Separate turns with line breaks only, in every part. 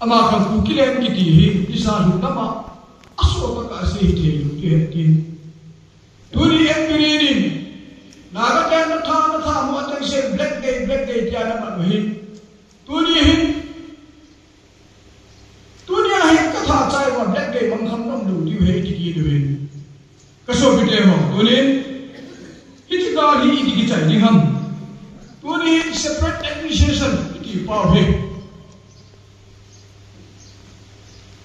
ama kan ku kilen ki ti hi isa hu tama aso ta ka se ti lu ti tin turi embirin naga kan na tha mo ta se black day ya na ma hi turi hi dunia hi ka tha chai wa black day mang kham nam lu ti he ti du he ka so bi te ho tunin hi ti ka hi ti ki chai ni ham tuni separate administration ti pa he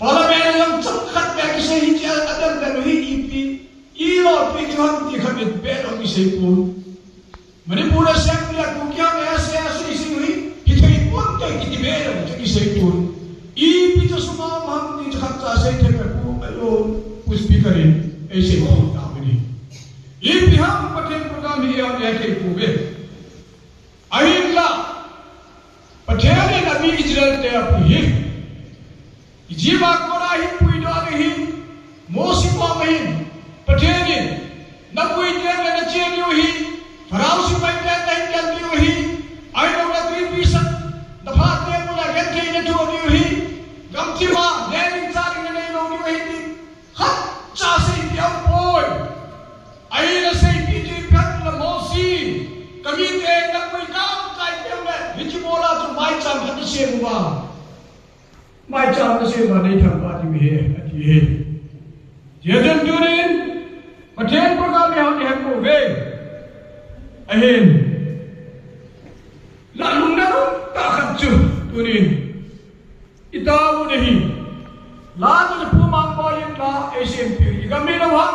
Parliament yang cepat bagi saya hijau adam dan hidup ilo pikiran di kami betul di sepul. Manipura siang dia kukian saya sini hijau pun tak kita betul di sepul. Ibu itu semua mam di kata saya terpaku ayo puspikarin sepul tahu ni. Ibu ham paten program ini yang dia kepube. Akhirnya paten Nabi Israel terpaku. Jiwa kora hi pui do hi mosi ko mai pateni na pui de na chen yu hi farau si pai de ta chen yu hi ai no na 3% da pha de mu la gen thei na thu yu hi gam chi ma ne ning sa ning na no yu hi ti ha cha se piao poi ai na se pi ji phat la mosi kami de na pui ka kai piao le hi chi mo la tu mai cham phat se mu ba mai cham na se ma nei tham ba ti he ati he jeden tunin pathen program ya ni ko ve ahin la lung na ta khat chu tunin itaw nahi la ni pu mang bolin la asian pi gami na wa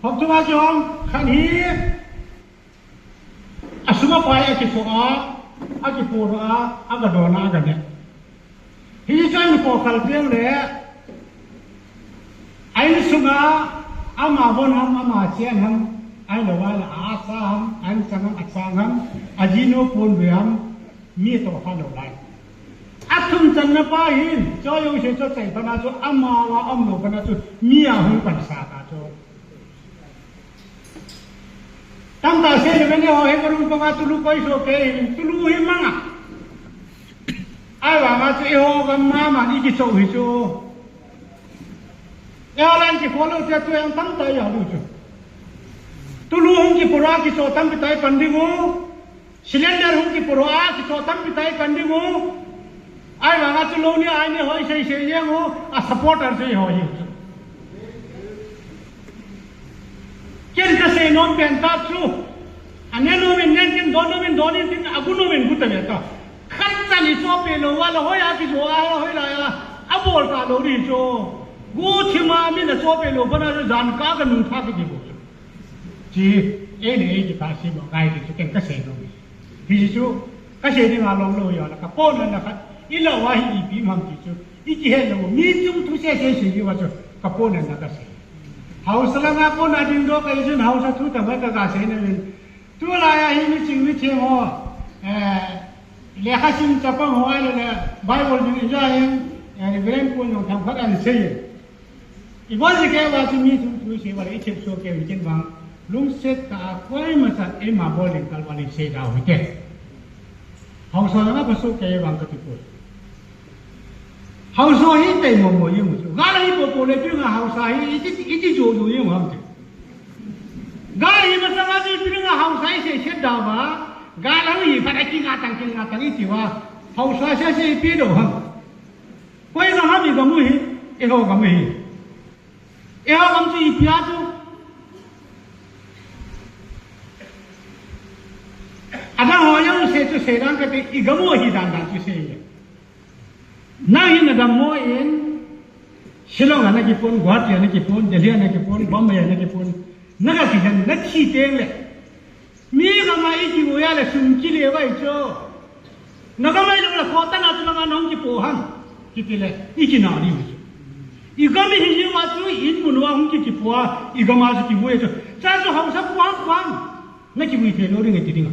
học thuma jom khan hi asuma pai aki fo aki poro aga dona aga ne hi jam ko khal piang le ai sunga ama bon ham ama chen ham ai lo wala asa ham ai sang asang ham ajino pon ve ham mi to ha lo lai athum chan na pa hin cho yo se cho chai bana cho ama wa am lo bana cho mi a hu pan sa ka cho tam ta se le ne ho he karum pa tulu koi so ke tulu hi manga ai wa ma che ho ga ma ma ni ki so hi cho ya lan ki polo che tu yang tam ta ya lu cho tulu hum ki pura ki so tam pi tai pandingu cylinder hum ki pura ki so tam pi tai pandingu ai wa ma chu lo ni ai ne hoi sei sei yang ho a supporter sei ho hi ken ka se non pen ta chu anelo men nen ken don ni tin aguno men guta me ta khat cha ni so pe lo wa lo hoya ki so a hoi la ya abol ka lo ri cho gu chi ma min na so pe lo bana jan ka ga nu tha ki bo ji e ne e ki ta si mo kai ki ken ka se no bi chu ka se ni ma lo lo ya la ka po na na ka i lo wa hi bi mam ki chu i ki he lo mi chu tu se se si wa chu ka po na na ka se house la nga po na din do ka isin house thu ta ba ka se na tu la ya hi mi ching mi che ho le kha sim ta pa ho ai le bible ni ja yin yani vren ko no tham khat an se i wa ji ke wa chi mi tu se wa i che so ke wi chen wang lung set ka koi ma sa e ma bol kal wa ni se da ho ke house la nga pa so ke wang ka ti ko house hi te mo mo yin mo ga la hi po po le tu nga house hi i ti jo jo yin wang
gari masama di piringa hausai se sedawa galangi pada kingatang itiwa hausai se pido ham koi ngam mi gamu hi eho gamu hi eho gam si piatu ada hoyang se tu sedang kate igamu hi dan tu se na hi na damo in Shillong anak kipun, Guwahati anak kipun, Delhi anak kipun, Bombay anak kipun, naga kisan nachi tengle. Mi kama iki uya le sumki le wa icho. Naga mai le kota na tulanga nong ki pohan. Kitile iki na ni icho. Igami hinju ma tu in munwa hum ki kipua, igama su ki buye cho. Cha so hausa kwang. Na ki bui the lo ring ti dinga.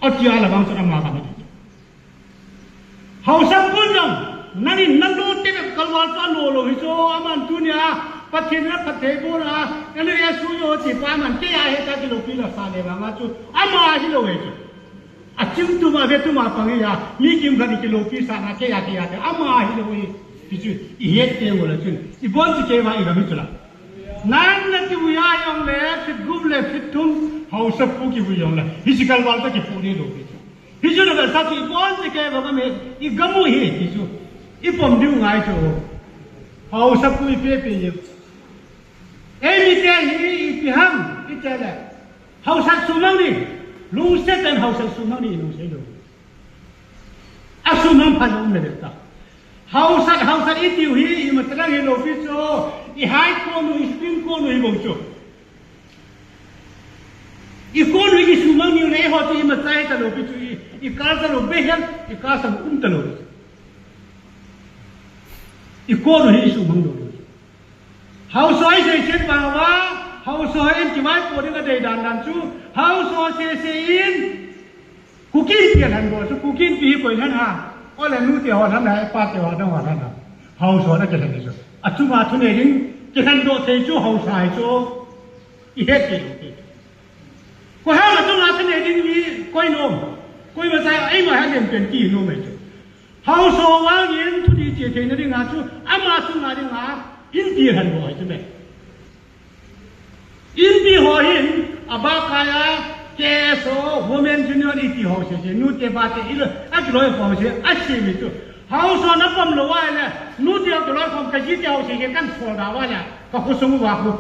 Atya la bang so ma ka ni. Hausa punjang nani nando te kalwa ta lo lo hi so aman tunia pathena pathebora ene yesu yo ti pa man te ya he ta ki lo pi la sa le ba nga chu ama hi lo we chu achim tu ma ve tu ma pa ya mi kim ga ki lo pi sa na ke ya te ama hi lo we ti chu i he te wo la chu i bon ti ke ma i ga mi chu la nan na ti bu ya yong le fit gub le fit tum hau sa pu ki bu yong la hi si kal wal ta ki pu ni lo pi hi chu na sa ti bon ti ke ba me i gamu hi ti chu ipom diu ngai cho hau sap kui pe ye mi te hi pi ham pi te la hau sat sumang ni lu se tan hau sat sumang ni lu se do asumang phan me de ta hau sat i tiu hi i ma tra hi lo pi cho i hai ko nu i spin ko nu i bong cho i ko nu i sumang ni le ho ti ma sai ta lo pi chu i ka ta lo be hem i ka sam ta lo ikono hi su mangdo hau soi se chen ba wa hau soi en ki mai ko de dei dan chu hau so se in kukin pian han bo su kukin pi ko han ha o le nu ti ho han dai pa ti ho dang wa han ha hau so na ke han ni so achu ma thu ne ring ke han do se chu hau sai chu i he ti ko ha ma chu na thu ne ring ni koi no koi ma sai ai ma ha len pen ti no me chu hau so wang yin tu di jie jie na ding a chu ama su na ding a in di han bo ai me in di ho hin aba kaya ke so women junior ti ho se nu te ba te il a ki loi pom se a se mi tu hau so na pom lo wa le nu te ko loi pom ka ji te ho se ke kan so da wa ya ka ko so wa ko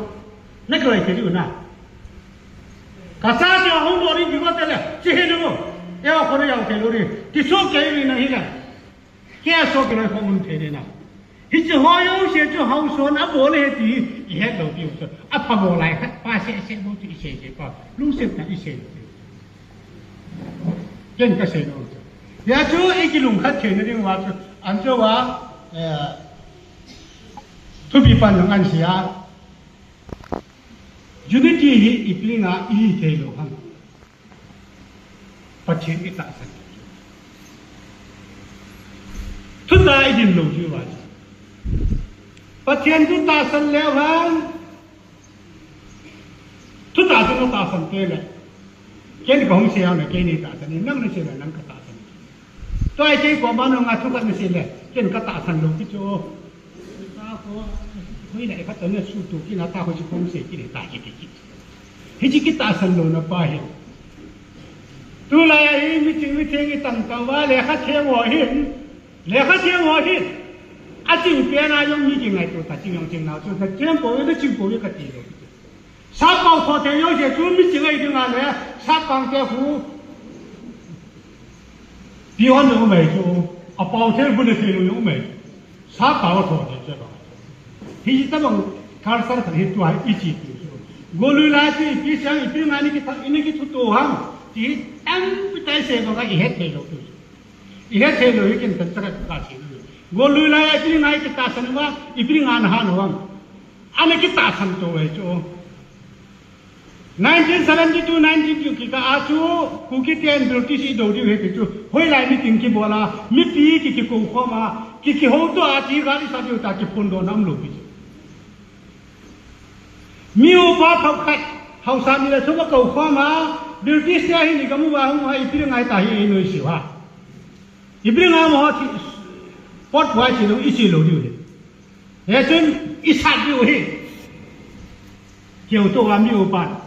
na ko ai ke di na ka sa ji ho mo ri ji ko te le ji he no e ko no ya ke lo ri ti so ke ri na hi la kia so ke ko mun the ne na hi chi ho yo se chu hau so na bo le ti i he lo ti so a pa bo lai khat pa se bo ti se pa lu se ta i se ken ka se no ya chu i ki lung khat the ne ding wa chu an cho wa tu bi pan ng an sia unity hi i plinga i the lo ham pa chen i ta saทุตาไอดินลงชื่อว่าปะเทียนทุตาสันแล้วฮะทุตาจะต้องตาสันเกลเกณฑ์ของเสียงเนี่ยเกณฑ์ตาสันนี่นั่งในเสียงนั่งก็ตาสันตัวไอ้เจ้าของบ้านเรางานทุกคนในเสียงเกณฑ์ก็ตาสันลงที่โจตาเขาเฮ้ยไหนเขาตอนนี้สู้ตัวกินแล้วตาเขาจะคงเสียกินตาจิตจิตเฮ้ยจิตตาสันลงนะป้าเห็นตัวอะไรมิจฉาวิเทงตั้งตัวว่าเลยข้าเชื่อว่าเห็นle kha che wo hi a jing pia na yong mi jing ai to ta jing yong jing na so ta jian bo ye de jing bo ye ka ti lo sa bao tho te yo je zu mi jing ai ding a le sa bang te hu bi hon no mai ju a bao te bu ne se lo yo mai sa bao tho te je ba hi ta bang kar sar ta hi tu ai i chi ti go lu la ti pi sang i pi ma ni ki ta ini ki tu to ha ti am pi tai se ba ka i het te lo tu i he the lo hi ken tan tra ka chi go lu la ya ti nai ki ta san wa i pri ngan han wang ane ki ta san to we cho 1972 92 ki ka a chu ku ki ten british i do di he ki chu hoi lai mi ting ki bola mi pi ki ko kho ma ki ho to a ti ga ri sa di ta ki pun do nam lo pi mi o ba thau khat hau sa mi la chu ba ko kho ma british ya hi ni ka mu wa hu ai pri ngai ta hi noi si wa Ibring am ho ti pot wa chi lo i chi lo di he chen i sa di hi kieu to am ni o pan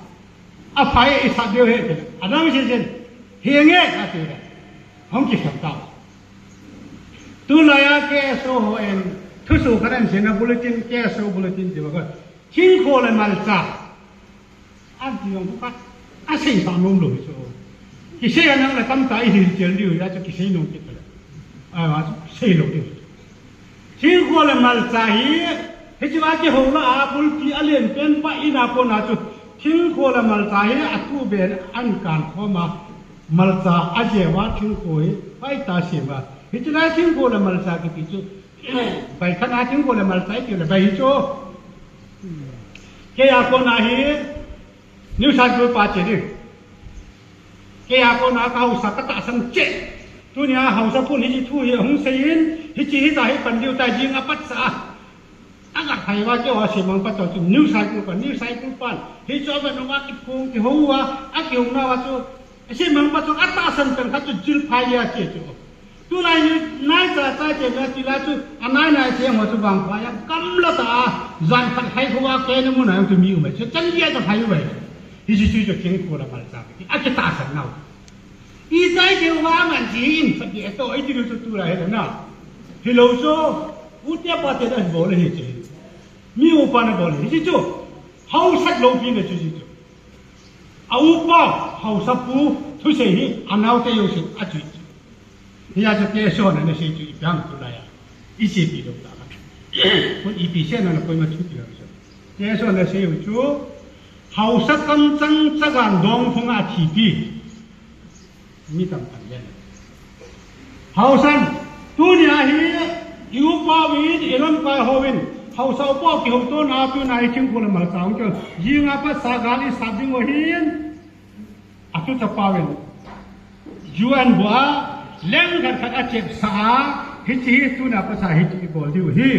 à phải sát điều hết rồi anh nói gì hiện nghe à thế đấy không chỉ sắm tao tu lại cái số họ em thứ số cái này là bulletin cái số bulletin gì vậy chính khổ là malta anh chỉ ông phát anh sinh sản nông rồi số cái xe anh là tâm thái thì chỉ điều ra cho cái xe nông cái à mà xe nông điều chính khổ là malta he chỉว่าที่หัวอาบุลที่อเลียนเป็นไปอินาโกนาจุทิ้งโคละมัลตาheอตูเบนอันการเข้ามามัลตาอาเจว่าทิ้งโคไปตาเสียว่าheจะได้ทิ้งโคละมัลตากี่ปีจุไปขณะทิ้งโคละมัลตากี่ละไปจุเกียโกนาheนิวซาจูปาเจดิเกียโกนาเขาสักตะสังเจตัวเนี้ยเขาสักพูดheทูเหี่ยหงเสียนheจีheตาheปันเดียวตายิงอปัสสาagak kaiwa ke wa simang pato tu new cycle pan hi coba no wa ki pung ki huwa aki hungna wa tu simang pato atasan kan ka tu jil phaya ke tu tu lai ni nai ta ta je na ti la tu anai nai che mo tu bang phaya kam la ta zan khat hai huwa ke ni mu na tu mi u me che chan ye ta phai we hi ji ji jo king ko la mal sa ki aki ta san nau i dai ke wa man ji in sa ye to ai ti tu tu lai na hi lo so u te pa te da bo le hi che mi u pa na bo le hi chu hau sat lo pi ne chu ji chu au pa hau sa pu thu se hi anau te yo si a chu hi ya chu ke so na ne se chu i bang tu la ya i se pi lo ta ko i pi se na na ko ma chu pi lo so ke so na se yo chu hau sa kam chang cha gan dong phong a thi pi mi tam tan le hau san tu nia hi yu pa wi elon pa ho win hau sau po ki ho to na tu na ching ko le mal saung cho yinga pa sa gali sa ding o hin atu ta pa wen yuan bua leng kan khat a chep sa hi chi tu na pa sa hi chi bol diu hi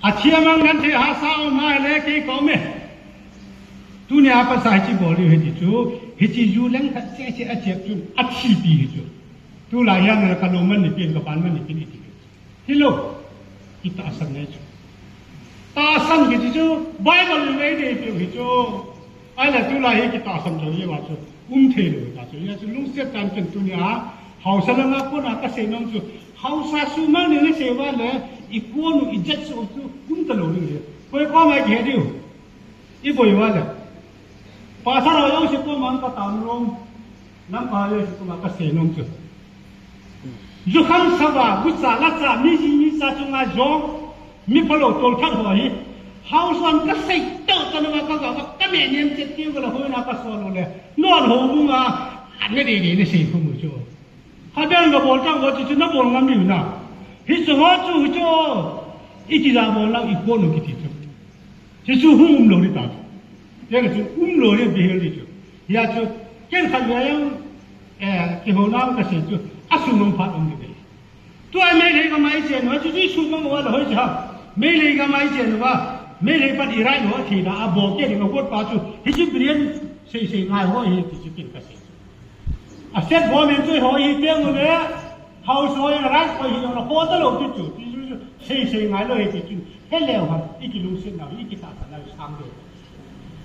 a thiamang nan the ha sa o mai le ki ko me tu nia pa sa chi bol diu hi chi chu hi chi yu leng khat che che a chep chu a chi pi hi chu tu la yang na ka lo man ni pin ka pan man ni pin ti hello kita asal ne chu ta san ki chu bible le de pi chu ai la tu la hi kita asal jo ye wa chu the lo ta chu ya chu lu se tan chen tu nia hau sa la na ko na ka se nong chu hau sa su ma ni ne se wa le I ko nu I jet so chu ta lo ni ko ko mai ge diu I boi wa le pa sa lo yo se ko man ka ta rong nam pa le ko ma ka se nong chu ju kham sa wa bu sa la sa mi si mi sa chu nga jong mi pa lo tol khat ho hi hau son ka sai to ta na ka ka me nem che ti ko la ho na ka so lo le non ho bu nga an ne de ne se fu mu chu ha dan ga bol tang go chu na bol ngam mi na hi so ho chu chu I ji la bol la I ko no ki ti chu chu hum lo ri ta ye ga chu lo ri bi he ri chu ya chu ken khat ya yang ki ho na ka se chu asu mong phat ong ni tu ai me le ka mai che no chu ji su mong wa lo ja me le ka mai che no wa me le pat I rai no thi na a bo ke ni ko pa chu hi chi brian se ngai ho hi ti chi kin ka se a set bo men chu ho hi te ngo le hau so yang rai ko hi no ko ta lo ti chu se ngai lo hi ti chu he le ha I ki lu sin na I ki ta na sam de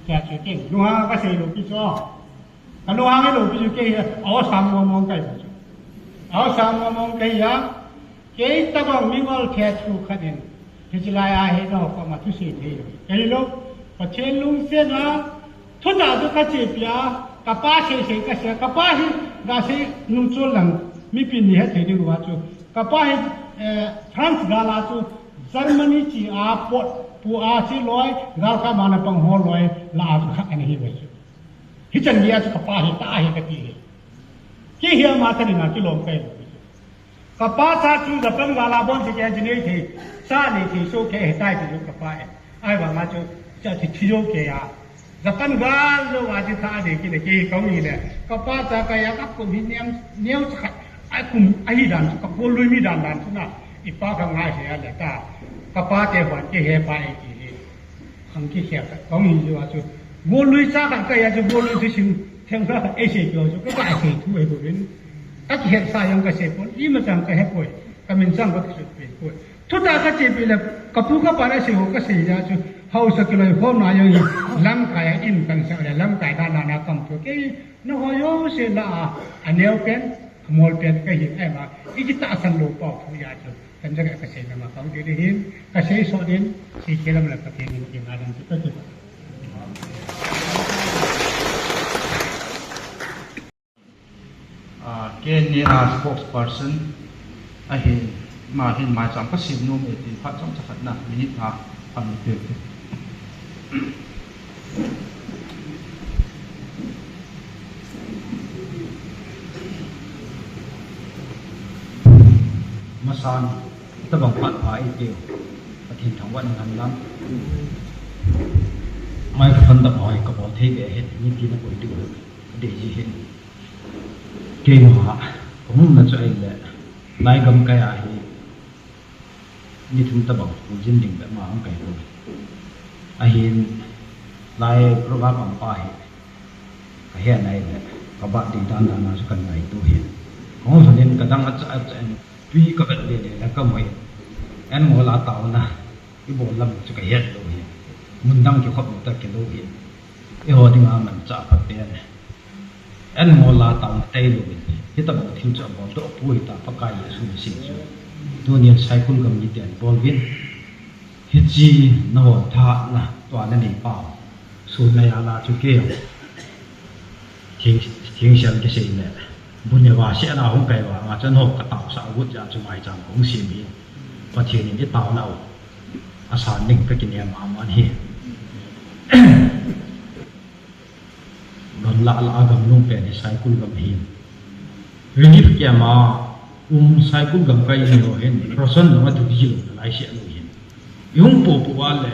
ka chu ken nu ha ka se lo ti cho ka nu ha me lo ti chu ke a sam mong kai chu áo sang mong cái giá cái ta bằng mi ngol khe chu khát đến thì chỉ là ai hết đâu có mà thứ gì thế cái lúc có trên lung xe na thốt ra được cái gì bia cái ba xe cái ba hi cái xe nung chua lằng mi pin gì hết thế đi qua chu cái ba hi France gala chu Germany chỉ port pu chỉ loi gal ka mana pang ho loi la khát anh hi vậy hi chân dia chu cái ba hi ta hi cái gì cái hiểm mà thế nào cái lồng cây, cái ba sa chú tập trung gala bon thì cái gì thì sa này thì số cái hệ tai thì cái ba ai bảo mà chú thì chỉ số cái à, tập trung gal rồi mà chỉ sa này cái công gì này, cái ba sa cái các cùng hình nêu chắc ai cùng ai đàn cái bộ lui mi đàn thế nào, ít ba cái ngay thế là cái ba cái hoàn cái hệ ba cái hàng cái hệ công gì rồi chú bộ lui sa cái chú bộ lui thì xin thêm ra ấy sẽ cho cái bài thì thu về rồi các hiện sai yang cái sẽ còn ý mà rằng cái hết rồi cái mình rằng cái sự bị rồi thu ta cái gì bị là cái phụ cái bài sẽ hồ cái gì ra chứ hậu sắc cái lời hôm nay rồi lâm cái in cần sợ là lâm cái ta là cầm cho cái nó hồi yếu sẽ là anh em bên một bên cái hiện em mà cái ta sang lục bảo thu giá chứ cần cho cái sẽ mà không để hiện cái sẽ số đến thì cái làm là cái hiện những cái làm cho cái
cái này là spokesperson hiện mà hiện mai chẳng có xin nôm để phát trong chắc là minute ha phần việc
masan ta bang pat phai tiêu pathin thang wan ngam lam mai phần tập hỏi có bỏ thế về hết những kia nó quỷ tiêu để gì hết kê mà cũng là cho anh lệ lại gầm cái ai như chúng ta bảo của dân đình đã mà ông cái rồi ai lại program bằng phải cái hiện này là các bạn đi tan là nó sẽ cần ngày tu hiện không cho nên cái đang ở tuy có vấn đề này là có mấy anh ngồi là tàu na cái bộ lâm cho cái hiện rồi mình đang kiểu học một cái đồ hiện cái hồi thì mà mình chọn phát tiền anh ngồi là tàu tây rồi cái tập một thiên chọn bỏ độ bùi ta phát cái gì xuống xịn rồi tôi niệm sai kun cầm như tiền bol viên hết gì nó thà là toàn là này bảo số này là chú kêu thiên xem cái gì này buồn nhà bà sẽ là không cái bà mà chân hộp cái tàu sao vút ra cho mày chẳng cũng xịn đi và thiên những cái tàu nào sản định cái kinh nghiệm mà anh hiểu gần lạ gầm luôn về để sai kun gầm hiền vì như kia mà sai kun gầm cái gì rồi hiện person nó mà thực sự là lại sẽ rồi hiện yung po wale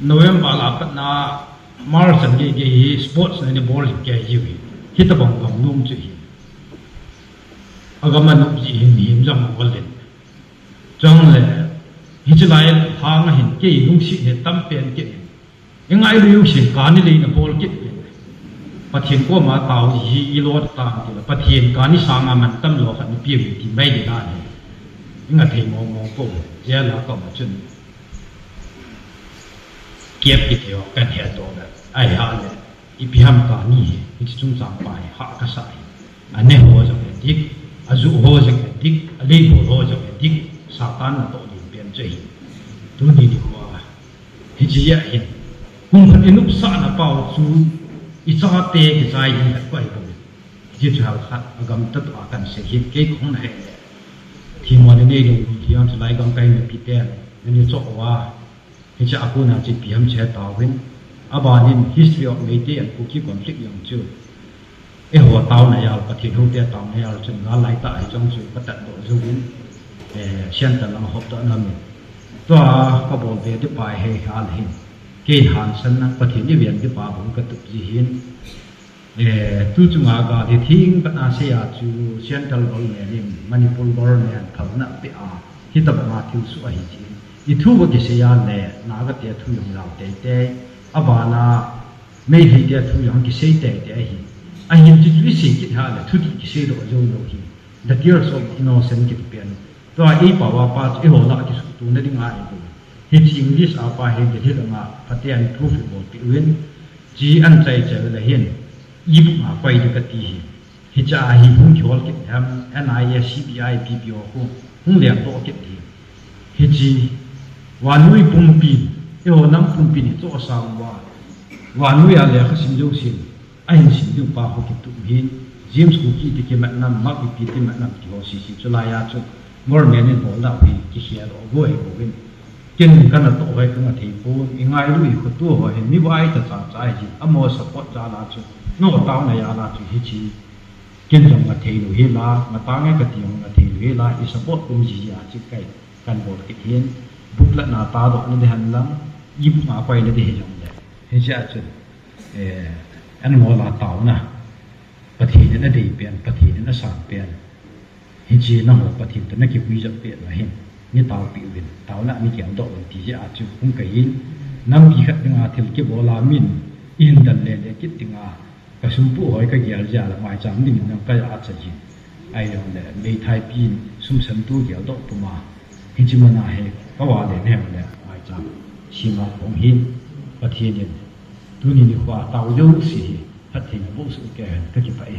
November là bắt na marathon cái sports này ball cái gì vậy hít bóng gầm luôn chứ hiện agam anh gì hiền trong một lần trong là hít lại hàng hiện cái yung sĩ hiện tâm bền cái những ai đều sĩ cả này là ball cáiประเทศก็มาเตาอีโลดตามที่ประเทศการนิสางมันตั้มโลกันเปี่ยมที่ไม่ได้ยังไงที่มองก็เจ้าละก็มาจนเก็บกี่เดียวกันเหตุตัวแบบไอ้ฮะเนี่ยอีพิฮัมการนี่ที่จุ่มสามไปหากระสายอันนี้หัวจะเป็นดิกอาจุหัวจะเป็นดิกอะไรหัวจะเป็นดิกซาตานตัวนี้เปลี่ยนใจตัวนี้ดีกว่าที่จะเห็นคุณพันธุ์นุสานเป่าสูอีสานเตะที่ใจยิ่งแบบไปกันยิ่งจะหาขัดกำตัดอาการเสียเหตุเกี่ยของไหนที่มันในดวงที่อันตรายกำไกในปีเตอร์นั่นจะบอกว่าที่จะอากูน่าจะเปี่ยมเชื่อตาวินอาบานิน history of ในเตะกูคิดความคิดอย่างจู่หัวเตาในยาวประเทศหัวเตะเตาในยาวจนงานไหลตายจงจู่ประตัดโดดจู่วินเช่นแต่ละหอบตัวนั้นตัวก็บอกเดี๋ยวจะไปให้หาเห็นเกณฑ์หันสันนะประเทศนี้เวียนที่ป่าผมก็ตุกจีหินตู้จุงอากาที่ทิ้งปัญหาเสียจูเช่นตลอดเนี่ยนี่มณีปุรบอลเนี่ยเขาหน้าเปียที่ตบมาทิ้งสวยจริงอีทุบกิเสียเนี่ยนาก็เตียทุยงเราเตะเตะอาบานาไม่ให้เตียทุยงกิเสียเตะเตะหิอันนี้จุดวิเศษที่หาเนี่ยทุกกิเสียโดยโยหิ the tears of innocent กิเปลี่ยนตัวไอ้ป่าวป้าไอ้หัวหน้าที่สุดตัวนั่นง่ายดูเห็นสิ่งที่สาวไปเห็นที่ตรงนั้นพัฒนา proof บทที่อื่นจีอันใจเจอเลยเห็นยิบมาไปดูกันทีฮิจาฮิหุ่นชอลกิจทำ NIS CBI PPO หุ่นเลี้ยงโตกิจทีฮิจีวานุยปุ่มปีนเอวน้ำปุ่มปีนโตสาววานุยอะไรก็สิ่งเดียวสิ่งไอ้สิ่งเดียวป่าเขากิจตุหินเจมส์คุกกี้ที่เกี่ยมันนำมักวิปีที่มันนำที่เขาสิ่งจุลายาจุมอร์แมนนี่บอกเราไปที่เขียนเอาไว้บอกเป็นกินกันแล้วตัวไว้ก็มาที่ปูนง่ายรู้อีกคนตัวเห็นมีไว้จะจ่ายใจจีอโมสปอตจาราจุนอกตาวในยาลาจุฮิจีกินจงมาเทลุเฮลามาตั้งให้กติยงมาเทลุเฮลาอิสปอตกุมจีอาจิไกกันบดกิเห็นบุตรนาตาดอกนั่นเดหันลังยิบมาไปนั่นเดจงเลยเฮจิอาจุอันโมลาตาวนะปฏิทินนั่นเดีเปลี่ยนปฏิทินนั่นสามเปลี่ยนเฮจินั่งหกปฏิทินนั่นกิวิจักเปลี่ยนมาเห็นนี่ตาวปีวินตาวน่ะมีเกี่ยวดอกที่จะอาจจะคงเกิดน้ำมีขัดงาที่เก็บโบราณมินอินดันเลกิติงากระสุนผู้หอยก็เกี่ยวจาละหมายจำดิ่งนั่งก็อาจจะยินไอ้ยังเลยในไทยปีนสุ่มสันตู้เกี่ยวดอกปุ่มมาที่จิมันอาเหก็ว่าเลยแน่เลยหมายจ xì mà bóng hi và thiên nhiên tu ni khoa tàu dấu xì phát thiên bộ sự kẻ cái gì vậy